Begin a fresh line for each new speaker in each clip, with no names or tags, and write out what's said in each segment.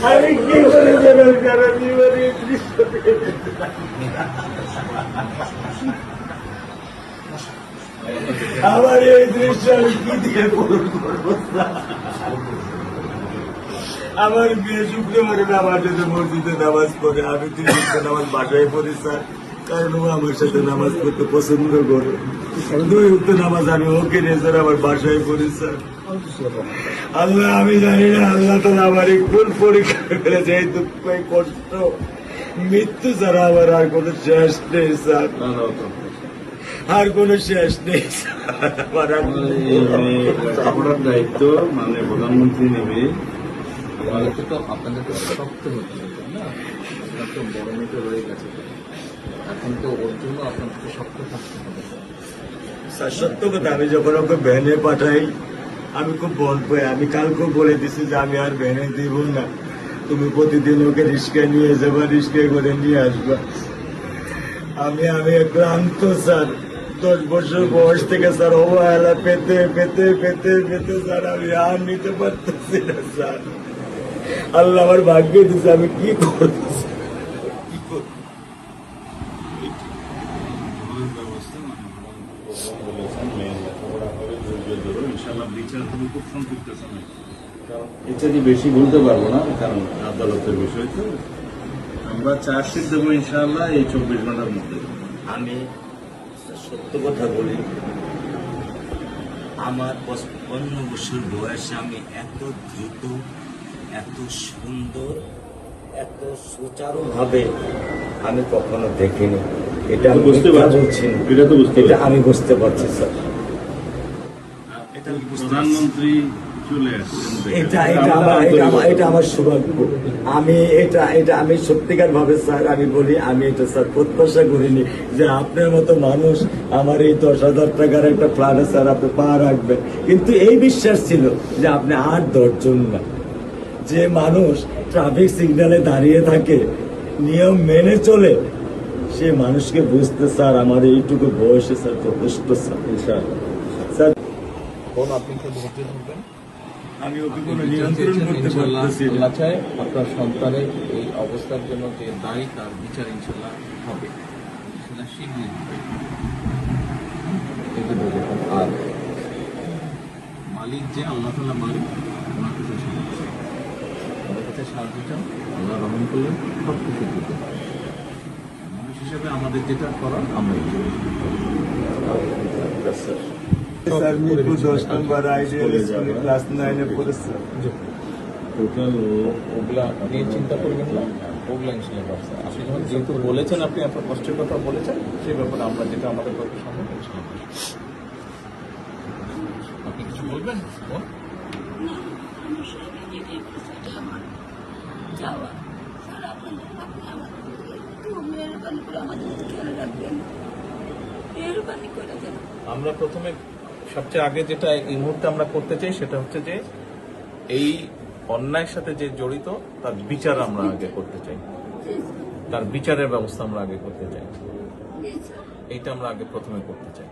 আমি কি করে দেবেন কারণ আমার এই দৃশ্য আমি কি দিয়ে পূরণ করবো? আমার বিয়ে শুক্রবারে নামাজ মসজিদে নামাজ পড়ে, আমি 3 ওয়াক্ত নামাজ বাসায় পড়ি স্যার, কারণ ও আমার সাথে নামাজ পড়তে পছন্দ করে। 2 ওয়াক্ত নামাজ আমি ওকে নিয়ে স্যার আমার বাসায় পড়ি স্যার। আল্লাহ আমি জানি না, আল্লাহ তো আমার কোন পরীক্ষা করেছে, এই দুঃখ এই কষ্ট মৃত্যু ছাড়া আমার আর কোনো শেষ নেই স্যার, আর কোনো শেষ নেই স্যার।
আপনার দায়িত্ব মানে প্রধানমন্ত্রী নেবে,
আপনাদের তো শক্ত হচ্ছে না, আপনার তো বড় মেয়েটা রয়ে গেছে, এখন তো ওর জন্য আপনাকে শক্ত থাকতে হবে
স্যার। সত্য কথা, আমি যখন ওকে ভ্যানে পাঠাই আমি খুব বল পাই, আমি কালকেও বলে দিছি যে আমি আর ভ্যানে দিব না, তুমি প্রতিদিন ওকে রিস্কায় নিয়ে যাবা, রিস্কায় করে নিয়ে আসবা। আমি ক্লান্ত স্যার, 10 বছর বয়স থেকে স্যার অবহেলা পেতে পেতে পেতে পেতে স্যার আমি আর নিতে পারতেছি না স্যার। আল্লাহ আমার ভাগ্য দিচ্ছে, আমি কি করবো?
বিচার তুমি খুব সম্পৃক্ত সময়, কারণ এটাকে বেশি বলতে পারবো না, কারণ আদালতের বিষয় তো। আমরা চার্জশিট দেবো ইনশাআল্লাহ এই 24 ঘন্টার মধ্যে।
আমি সত্য কথা বলি, আমার 55 বছর বয়সে আমি এত দ্রুত, এত সুন্দর, এত সুচারুভাবে আমি কখনো দেখিনি। এটা আমি বুঝতে পারছি না,
এটা তো বুঝতে
এটা আমি বুঝতে পারছি স্যার।
প্রধানমন্ত্রী চলে আসছেন,
এটা আমার সৌভাগ্য। আমি সত্যিকার ভাবে স্যার আমি বলি, আমি এটা স্যার প্রত্যাশা করিনি যে আপনার মতো মানুষ আমার এই 10,000 টাকার একটা প্ল্যানে স্যার আপনি পা রাখবেন, কিন্তু এই বিশ্বাস ছিল যে আপনি আর 10 জন না। যে মানুষ ট্রাফিক সিগন্যালে দাঁড়িয়ে থাকে, নিয়ম মেনে চলে, সে মানুষকে বুঝতে স্যার আমার এইটুকু বয়সে স্যার যথেষ্ট স্যার। স্যার
আপনি একটু ধৈর্য ধরবেন,
আমি ওকে কোনো নিয়ন্ত্রণ করতে পারতেছি না।
আল্লাহ চায় আপনার সন্তানের এই অবস্থার জন্য যে দায়ী, তার বিচার ইনশাল্লাহ হবে, সেটা শীঘ্রই হবে। আর মালিক যে আল্লাহ তাআলা মালিক, ওনার কাছে সাহায্য চান, ওনার কাছে সাহায্য চান, আল্লাহ রহম করলে সব কিছু দিতে পারে। মানুষ হিসেবে আমাদের যেটা করার আমরা
স্যার মিরপুর 10 নম্বর আইডিয়াল স্কুলে ক্লাস 9-এ পড়েছে।
টোটাল
ওগুলা নিয়ে চিন্তা করবেন না, ওগুলা ইনশাল্লাহ ব্যবস্থা। আপনি যখন যেহেতু বলেছেন, আপনি আপনার কষ্টের কথা বলেছেন, সেই ব্যাপারে আমরা যেটা আমাদের পক্ষে সম্ভব ইনশাল্লাহ। আপনি কিছু বলবেন? আমরা প্রথমে সবচেয়ে আগে যেটা এই মুহূর্তে আমরা করতে চাই সেটা হচ্ছে যে এই অন্যায়ের সাথে যে জড়িত তার বিচার আমরা আগে করতে চাই, তার বিচারের ব্যবস্থা আমরা আগে করতে চাই, এইটা আমরা আগে প্রথমে করতে চাই।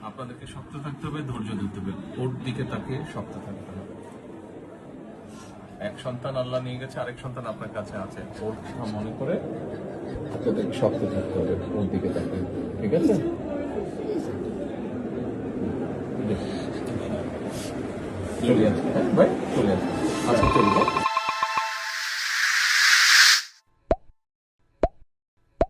আপনাদেরকে শক্ত থাকতে হবে, ধৈর্য ধরতে হবে, ওর দিকে তাকে শক্ত থাকতে হবে। এক সন্তান আল্লাহ নিয়ে গেছে, আরেক সন্তান আপনার কাছে আছে, ওর কথা মনে করে আপনাদেরকে শক্ত থাকতে হবে, ওর দিকে তাকে। ঠিক আছে? চলে আসবে, হ্যাঁ ভাই, চলে আসবে। আচ্ছা চলবে।